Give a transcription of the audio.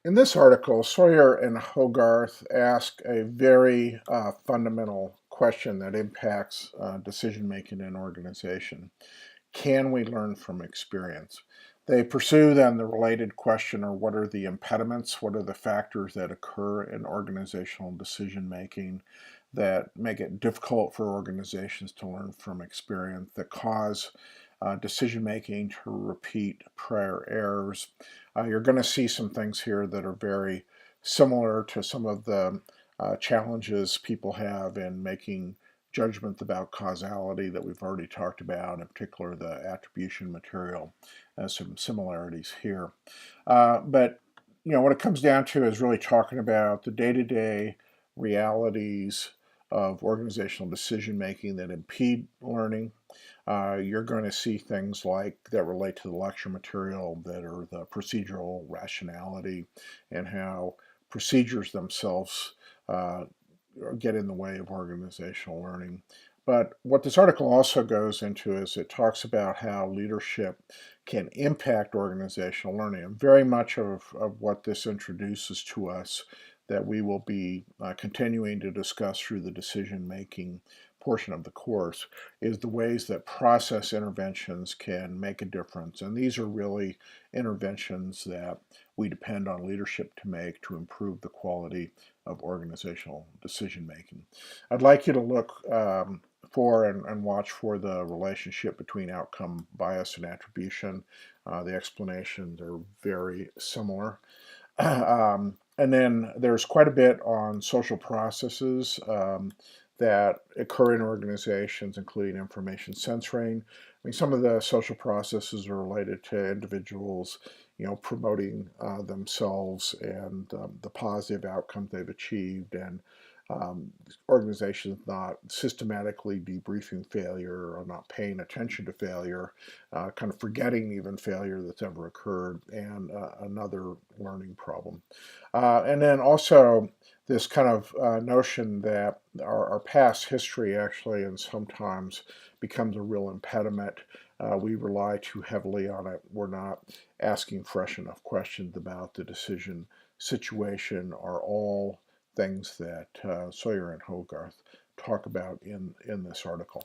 In this article, Sawyer and Hogarth ask a very fundamental question that impacts decision making in an organization. Can we learn from experience? They pursue then the related question, or what are the impediments? What are the factors that occur in organizational decision making that make it difficult for organizations to learn from experience, that cause decision making to repeat prior errors? You're going to see some things here that are very similar to some of the challenges people have in making judgment about causality that we've already talked about, in particular the attribution material. Some similarities here. But what it comes down to is really talking about the day-to-day realities of organizational decision making that impede learning. You're going to see things like that relate to the lecture material, that are the procedural rationality and how procedures themselves uh, get in the way of organizational learning. But what this article also goes into is it talks about how leadership can impact organizational learning. And very much of what this introduces to us that we will be continuing to discuss through the decision making portion of the course is the ways that process interventions can make a difference. And these are really interventions that we depend on leadership to make to improve the quality of organizational decision making. I'd like you to look for and watch for the relationship between outcome bias and attribution. The explanations are very similar. And then there's quite a bit on social processes that occur in organizations, including information censoring. I mean, some of the social processes are related to individuals, promoting themselves and the positive outcomes they've achieved, and um, organizations not systematically debriefing failure or not paying attention to failure, kind of forgetting even failure that's ever occurred, and another learning problem. And then also this kind of notion that our past history actually and sometimes becomes a real impediment. We rely too heavily on it. We're not asking fresh enough questions about the decision situation, are all things that Sawyer and Hogarth talk about in this article.